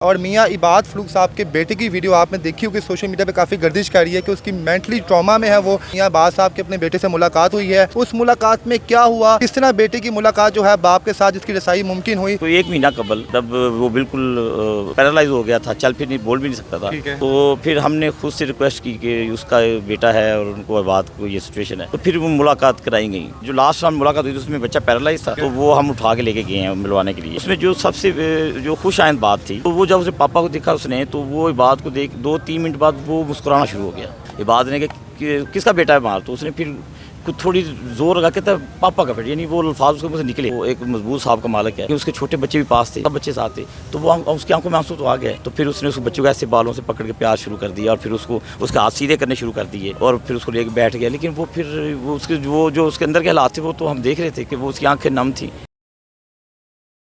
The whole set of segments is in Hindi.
और मियाँ इबाद फरूक साहब के बेटे की वीडियो आपने देखी होगी, सोशल मीडिया पे काफ़ी गर्दिश कर रही है कि उसकी मेंटली ट्रॉमा में है वो। मियाँ इबाद साहब के अपने बेटे से मुलाकात हुई है, उस मुलाकात में क्या हुआ, किस तरह बेटे की मुलाकात जो है बाप के साथ इसकी रसाई मुमकिन हुई। तो 1 महीना कबल जब वो बिल्कुल पैरालाइज हो गया था, चल फिर नहीं, बोल भी नहीं सकता था, तो फिर हमने खुद से रिक्वेस्ट की कि उसका बेटा है और उनको बात को ये सिचुएशन है, तो फिर वो मुलाकात कराई गई। जो लास्ट टाइम मुलाकात हुई थी उसमें बच्चा पैरालाइज था, तो वो हम उठा के लेके गए हैं मिलवाने के लिए। उसमें जो सबसे जो खुश आइंद बात थी, तो वो जब उसने पापा को देखा उसने, तो वो इबाद को देख 2-3 मिनट बाद वो मुस्कुराना शुरू हो गया। इबाद ने कहा कि किसका बेटा है बाहर, तो उसने फिर कुछ थोड़ी जोर लगा के तब पापा का बेटा, यानी वो अल्फाज उसके मुंह से निकले। वो एक मजबूत साहब का मालिक है, उसके छोटे बच्चे भी पास थे, सब बच्चे साथ थे, तो वो उसकी आंखों में आंसू तो आ गए। तो फिर उसने उस बच्चों को ऐसे बालों से पकड़ के प्यार शुरू कर दिया और फिर उसको उसके हाथ सीधे करने शुरू कर दिए और फिर उसको लेके बैठ गया। लेकिन वो फिर वो उसके जो उसके अंदर के हालात थे वो तो हम देख रहे थे कि वो उसकी आंखें नम थी।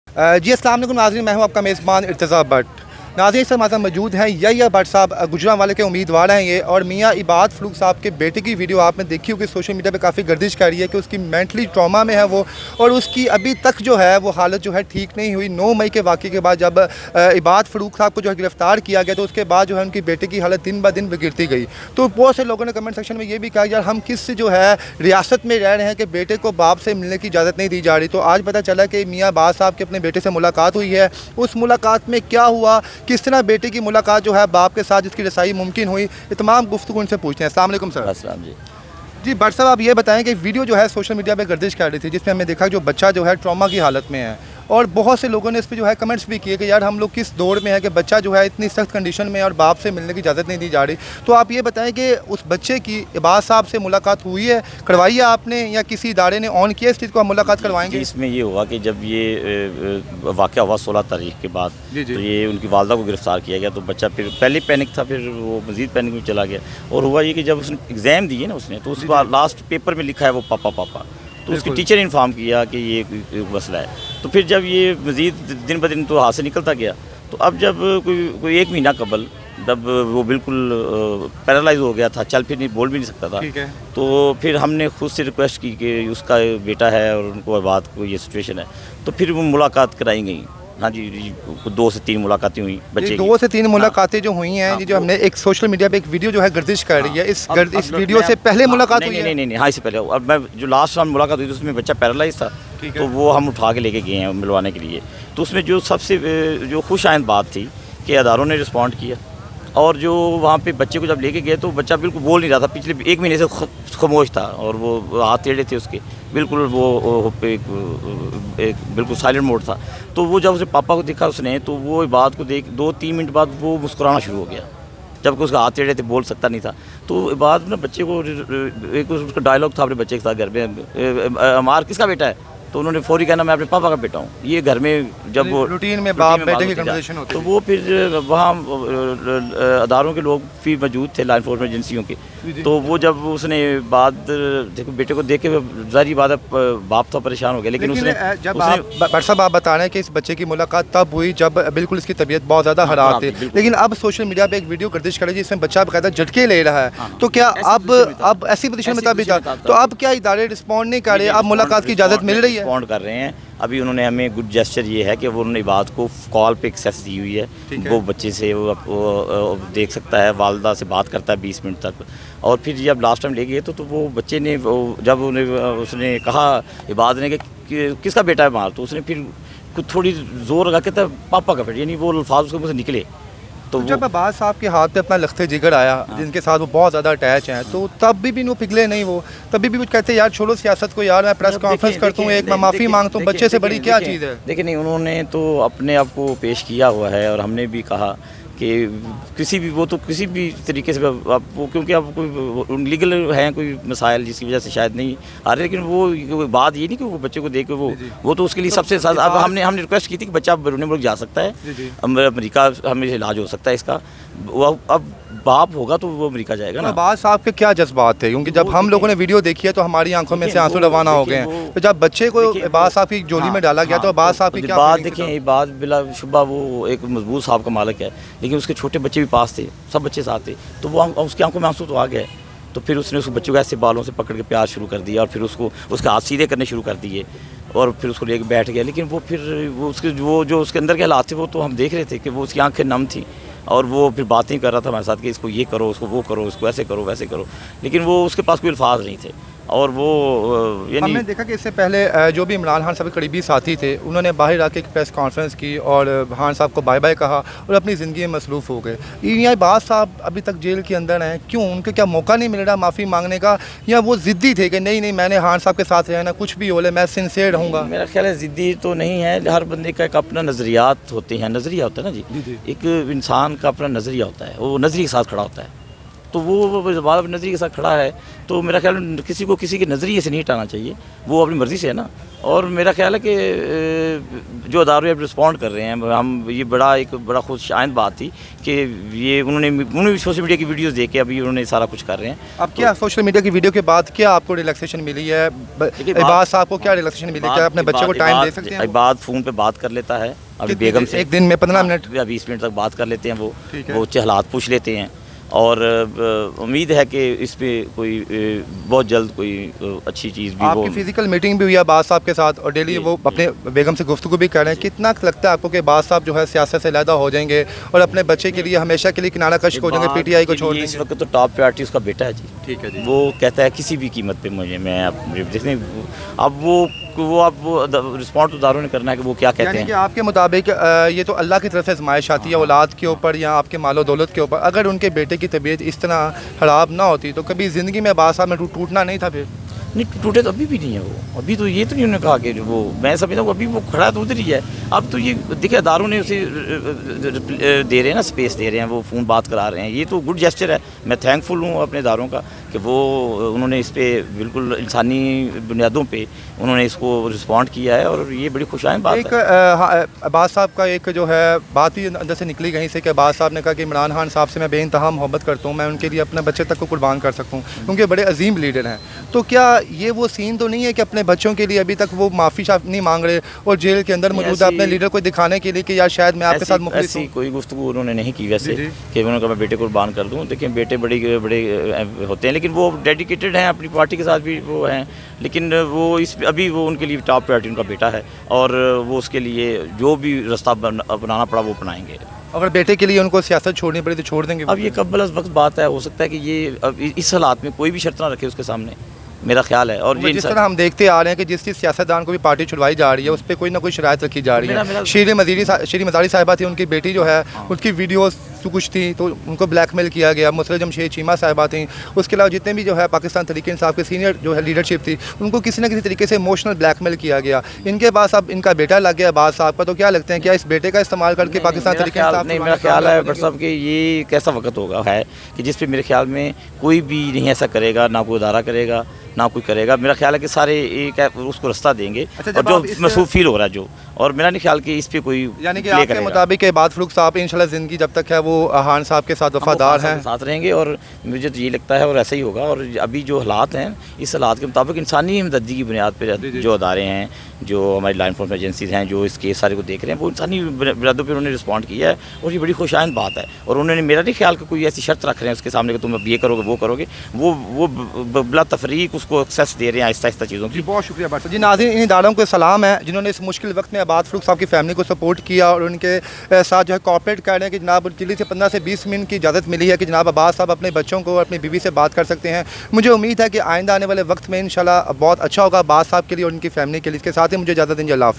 जी अस्सलाम वालेकुम नाज़रीन, मैं हूँ आपका मेज़बान इर्तज़ा भट्ट। नाज़रीन इस हमारे साथ मौजूद हैं यहिया भट्ट साहब, गुजरांवाले के उम्मीदवार हैं ये। और मियाँ इबाद फरूक साहब के बेटे की वीडियो आपने देखी होगी, सोशल मीडिया पे काफ़ी गर्दिश कर रही है कि उसकी मेंटली ट्रॉमा में है वो, और उसकी अभी तक जो है वो हालत जो है ठीक नहीं हुई। 9 मई के वाक़े के बाद जब इबाद फरूक साहब को जो है गिरफ़्तार किया गया, तो उसके बाद जो है उनकी बेटे की हालत दिन ब दिन बिगड़ती गई। तो बहुत से लोगों ने कमेंट सेक्शन में ये भी कहा यार हम किस जो है रियासत में रह रहे हैं कि बेटे को बाप से मिलने की इजाज़त नहीं दी जा रही। तो आज पता चला कि मियाँ इबाद साहब के अपने बेटे से मुलाकात हुई है। उस मुलाकात में क्या हुआ, किस तरह बेटे की मुलाकात जो है बाप के साथ इसकी रसाई मुमकिन हुई, ये तमाम गुफ्तगू उनसे पूछते हैं। अस्सलाम वालेकुम सर। अस्सलाम जी। जी भट्ट साहब, आप ये बताएं कि वीडियो जो है सोशल मीडिया पे गर्दिश कर रही थी, जिसमें हमने देखा जो बच्चा जो है ट्रॉमा की हालत में है, और बहुत से लोगों ने इस पर जो है कमेंट्स भी किए कि यार हम लोग किस दौर में है कि बच्चा जो है इतनी सख्त कंडीशन में और बाप से मिलने की इजाज़त नहीं दी जा रही। तो आप ये बताएं कि उस बच्चे की इबाद साहब से मुलाकात हुई है, करवाई है आपने, या किसी इदारे ने ऑन किया इस चीज़ को, आप मुलाकात करवाएंगे? इसमें ये हुआ कि जब ये वाक़या हुआ 16 तारीख के बाद, तो ये उनकी वालदा को गिरफ़्तार किया गया। तो बच्चा फिर पहले पैनिक था, फिर वो मज़ीद पैनिक में चला गया। और हुआ ये कि जब उसने एग्ज़ाम दिए ना उसने, तो उसके बाद लास्ट पेपर में लिखा है वो पापा पापा, तो उसकी टीचर ने इन्फॉर्म किया कि ये मसला है। तो फिर जब ये मज़ीद दिन ब दिन तो हाथ से निकलता गया, तो अब जब कोई 1 महीना कबल जब वो बिल्कुल पैरालाइज हो गया था, चल फिर नहीं, बोल भी नहीं सकता था, तो फिर हमने खुद से रिक्वेस्ट की कि उसका बेटा है और उनको बात को ये सिचुएशन है, तो फिर वो मुलाकात कराई गई। हाँ जी, 2 से 3 मुलाकातें हुई बच्चे की। 2 से 3 मुलाकातें जो हुई हैं, जो हमने एक सोशल मीडिया पे एक वीडियो जो है गर्दिश कर रही है, इस वीडियो से पहले मुलाकात हुई है? नहीं, हाँ, इससे पहले। और मैं जो लास्ट टाइम मुलाकात हुई थी उसमें बच्चा पैरालाइज था, तो वो हम उठा के लेके गए हैं मिलवाने के लिए। तो उसमें जो सबसे जो खुश आइंद बात थी कि अदारों ने रिस्पॉन्ड किया, और जो वहाँ पे बच्चे को जब लेके गए तो बच्चा बिल्कुल बोल नहीं रहा था, पिछले 1 महीने से खामोश था, और वो हाथ टेढ़े थे उसके, बिल्कुल वो एक बिल्कुल साइलेंट मोड था। तो वो जब उसने पापा को देखा उसने, तो वो बात को देख 2-3 मिनट बाद वो मुस्कुराना शुरू हो गया, जबकि उसका हाथ टेढ़े थे, बोल सकता नहीं था। तो बाद में बच्चे को एक उसका डायलॉग था अपने बच्चे के साथ घर में, अमार किसका बेटा है, तो उन्होंने फौरी कहना मैं अपने पापा का बेटा हूँ। ये घर में जब वो रूटीन में बाप बेटे की कन्वर्सेशन होती है, तो वो फिर वहाँ अदारों के लोग भी मौजूद थे, लॉ एनफोर्समेंट एजेंसियों के। तो वो जब उसने बाद देखो बेटे को देख के जाहिर बात है बाप तो परेशान हो गया, लेकिन उसने जब भट्ट साहब आप बता रहे हैं कि इस बच्चे की मुलाकात तब हुई जब बिल्कुल इसकी तबीयत बहुत ज़्यादा खराब थी, लेकिन अब सोशल मीडिया पे एक वीडियो गर्दिश कर रही है जिसमें बच्चा बकायदा झटके ले रहा है, तो क्या अब ऐसी पोजीशन में तभी था, तो अब क्या इदारे रिस्पॉन्ड नहीं कर रहे, अब मुलाकात की इजाज़त मिल रही है? रिस्पॉन्ड कर रहे हैं। अभी उन्होंने हमें गुड जेस्चर ये है कि वो उन्होंने बात को कॉल पे एक्सेस दी हुई है, वो बच्चे से वो देख सकता है, वालदा से बात करता है 20 मिनट तक। और फिर जब लास्ट टाइम ले गए तो वो बच्चे ने जब उसने कहा इबाद ने कि किसका बेटा है बाहर, तो उसने फिर कुछ थोड़ी जोर लगा के तब पापा का बेटा, यानी वो अल्फाज उसके मुंह से निकले। तो जब इबाद साहब के हाथ पे अपना लख्ते जिगर आया, जिनके साथ वो बहुत ज़्यादा अटैच हैं, तो तब भी वो पिघले नहीं, वो तभी भी कुछ कहते हैं यार छोड़ो सियासत को, यार मैं प्रेस कॉन्फ्रेंस करता हूँ, एक मैं माफ़ी मांगता हूँ, बच्चे से बड़ी क्या चीज़ है। देखिए नहीं, उन्होंने तो अपने आप को पेश किया हुआ है, और हमने भी कहा कि किसी भी तरीके से आप वो, क्योंकि अब कोई लीगल हैं कोई मसाइल जिसकी वजह से शायद नहीं आ रहे, लेकिन वो बात ये नहीं कि वो बच्चे को देख के वो तो उसके लिए सबसे ज़्यादा। अब हमने रिक्वेस्ट की थी कि बच्चा बैरून मुल्क जा सकता है, अमेरिका हमें इलाज हो सकता है इसका, अब बाप होगा तो वो अमेरिका जाएगा ना। इबाद साहब के क्या जज्बात थे, क्योंकि जब हम लोगों ने वीडियो देखी है तो हमारी आंखों में से आंसू रवाना हो गए हैं, तो जब बच्चे को इबाद साहब की झोली में डाला गया तो इबाद साहब की क्या बात देखें, इबाद बिलाशुबा वो एक मजबूत साहब का मालिक है, लेकिन उसके छोटे बच्चे भी पास थे, सब बच्चे साथ थे, तो वो उसकी आंखों में आंसू तो आ गए। तो फिर उसने उस बच्चों को ऐसे बालों से पकड़ के प्यार शुरू कर दिया और फिर उसको उसके हाथ सीधे करने शुरू कर दिए और फिर उसको लेके बैठ गया। लेकिन वो फिर वो उसके वो जो उसके अंदर के हालात थे वो तो हम देख रहे थे कि वो उसकी आंखें नम थी और वो फिर बातें कर रहा था हमारे साथ कि इसको ये करो, उसको वो करो, इसको ऐसे करो, वैसे करो। लेकिन वो उसके पास कोई अल्फाज नहीं थे और वो यानी हमने देखा कि इससे पहले जो भी इमरान खान साहब के करीबी साथी थे उन्होंने बाहर आके एक प्रेस कॉन्फ्रेंस की और खान साहब को बाय बाय कहा और अपनी ज़िंदगी में मसरूफ़ हो गए। ये बात साहब अभी तक जेल के अंदर हैं, क्यों? उनको क्या मौका नहीं मिल रहा माफ़ी मांगने का, या वो ज़िद्दी थे कि नहीं मैंने खान साहब के साथ रहना, कुछ भी हो ले मैं सिंसियर रहूँगा? मेरा ख्याल है ज़िद्दी तो नहीं है, हर बंदे का एक अपना नज़रियात होते हैं, नज़रिया होता है ना जी। एक इंसान का अपना नज़रिया होता है, वो नज़रिए के साथ खड़ा होता है। तो वो जब नज़रिए के साथ खड़ा है तो मेरा ख्याल है किसी को किसी के नज़रिए से नहीं हटाना चाहिए, वो अपनी मर्ज़ी से है ना। और मेरा ख्याल है कि जो अदारे अब रिस्पॉन्ड कर रहे हैं, हम ये एक बड़ा खुश आइंद बात थी कि ये उन्होंने भी सोशल मीडिया की वीडियोस देख के अभी उन्होंने सारा कुछ कर रहे हैं। अब क्या सोशल मीडिया की वीडियो के बाद क्या आपको रिलैक्सेशन मिली है? इबाद साहब को क्या रिलैक्सेशन मिली? क्या अपने बच्चे को टाइम दे सकते हैं? इबाद फ़ोन पे बात कर लेता है अभी बेगम से, एक दिन में 15 मिनट या 20 मिनट तक बात कर लेते हैं। वो हालात पूछ लेते हैं और उम्मीद है कि इस पे कोई बहुत जल्द कोई अच्छी चीज़ भी हो। आपकी फिजिकल मीटिंग भी हुई है बाद साहब के साथ और डेली वो अपने बेगम से गुफ्तगू भी कर रहे हैं। कितना लगता है आपको कि बाद साहब जो है सियासत से अलहदा हो जाएंगे और अपने बच्चे के लिए हमेशा के लिए किनारा कश हो जाएंगे, पीटीआई को छोड़ देंगे? इस वक्त तो टॉप प्रायोरिटी उसका बेटा है जी। ठीक है जी। वो कहता है किसी भी कीमत पे मैं देखने अब वो रिस्पॉन्ड तो दारों ने करना है कि वो क्या कहते हैं। कि आपके मुताबिक ये तो अल्लाह की तरफ से आजमाइश आती है औलाद के ऊपर या आपके मालो दौलत के ऊपर। अगर उनके बेटे की तबीयत इस तरह ख़राब ना होती तो कभी ज़िंदगी में बाद साहब में टूटना नहीं था? फिर नहीं टूटे तो अभी भी नहीं है वो, अभी तो ये तो नहीं उन्होंने कहा कि वो, मैं समझता हूँ अभी वो खड़ा तो उधर ही है। अब तो ये देखिए अदारों ने उसे दे रहे हैं ना, स्पेस दे रहे हैं, वो फ़ोन बात करा रहे हैं, ये तो गुड जेस्चर है। मैं थैंकफुल हूँ अपने इदारों का कि वो उन्होंने इस पर बिल्कुल इंसानी बुनियादों पे उन्होंने इसको रिस्पॉन्ड किया है और ये बड़ी खुशाइन बात है। अब्बास साहब का एक जो है बात ही अंदर से निकली कहीं से कि अब्बास साहब ने कहा कि इमरान खान साहब से मैं बेइंतहा मोहब्बत करता हूँ, मैं उनके लिए अपने बच्चे तक को कुर्बान कर सकता हूँ क्योंकि बड़े अजीम लीडर हैं। तो क्या ये वो सीन तो नहीं है कि अपने बच्चों के लिए अभी तक वो माफ़ी नहीं मांग रहे और जेल के अंदर मौजूद है अपने लीडर को दिखाने के लिए कि यार शायद मैं आपके साथ मुखलिस हूं? कोई गुफ्तगू उन्होंने नहीं की वैसे कि उन्होंने कहा मैं बेटे को कुर्बान कर दूं। देखिए बेटे बड़े होते हैं लेकिन वो डेडिकेटेड हैं, अपनी पार्टी के साथ भी वो हैं, लेकिन वो अभी वो उनके लिए टॉप प्रायोरिटी उनका बेटा है और वो उसके लिए जो भी रास्ता अपनाना पड़ा वो अपनाएंगे। अगर बेटे के लिए उनको सियासत छोड़नी पड़ी तो छोड़ देंगे? अब ये कब्ल अज़ वक्त बात है, हो सकता है कि ये अब इस हालात में कोई भी शर्त ना रखे उसके सामने, मेरा ख्याल है। और जिस तरह हम देखते आ रहे हैं कि जिस सियासतदान को भी पार्टी छुड़वाई जा रही है उस पर कोई ना कोई शरायत रखी जा रही है। शीरी मज़ारी साहिबा थी, उनकी बेटी जो है उसकी वीडियो कुछ थी तो उनको ब्लैकमेल किया गया। मुसर्रत जमशेद चीमा साहिबा थी, उसके अलावा जितने भी जो है पाकिस्तान तहरीक इंसाफ के सीनियर जो है लीडरशिप थी उनको किसी न किसी तरीके से इमोशनल ब्लैकमेल किया गया। इनके पास अब इनका बेटा लग गया बाद साहब का, तो क्या लगता है क्या इस बेटे का इस्तेमाल करके पाकिस्तान तहरीक इंसाफ? नहीं, मेरा ख्याल है भट्ट साहब कि ये कैसा वक्त होगा है कि जिस पे मेरे ख्याल में कोई भी नहीं ऐसा करेगा, ना कोई अदारा करेगा ना कोई करेगा। मेरा ख्याल है कि सारे एक उसको रास्ता देंगे। और जो महसूस फील हो रहा है जो, और मेरा नहीं ख्याल कि इस पे कोई यानी कि आपके मुताबिक इबाद फरूख साहब इंशाल्लाह ज़िंदगी जब तक है वो खान साहब के साथ वफादार हैं, साथ रहेंगे और मुझे तो ये लगता है और ऐसा ही होगा। और अभी जो हालात हैं इस हालात के मुताबिक इंसानी हमदर्दी की बुनियाद पर जो अदारे हैं, जो हमारी लॉ इन्फोर्समेंट एजेंसीज हैं, जो इस केस सारे को देख रहे हैं, वो इंसानी बुनियादों पर उन्होंने रिस्पॉन्ड किया है और ये बड़ी खुशाइन बात है। और उन्होंने मेरा नहीं ख्याल कि कोई ऐसी शर्त रख रहे हैं उसके सामने कि तुम अब ये करोगे वो करोगे, वो बिला तफरीक उसको एक्सेस दे रहे हैं आहिस्ता आहिस्ता चीज़ों की। बहुत शुक्रिया भाई साहब जी। नाज़रीन, इन इदारों को सलाम है जिन्होंने इस मुश्किल वक्त में इबाद फरूख साहब की फैमिली को सपोर्ट किया और उनके साथ जो है कॉपरेट कर रहे हैं कि जनाब दिल्ली से 15 से 20 मिनट की इजाज़त मिली है कि जनाब अब्बास साहब अपने बच्चों को अपनी बीवी से बात कर सकते हैं। मुझे उम्मीद है कि आइंदा आने वाले वक्त में इंशाल्लाह बहुत अच्छा होगा अब्बास साहब के लिए और उनकी फैमिली के लिए। इसके साथ ही मुझे इजाज़त देंगे। अल्लाह हाफ़िज़।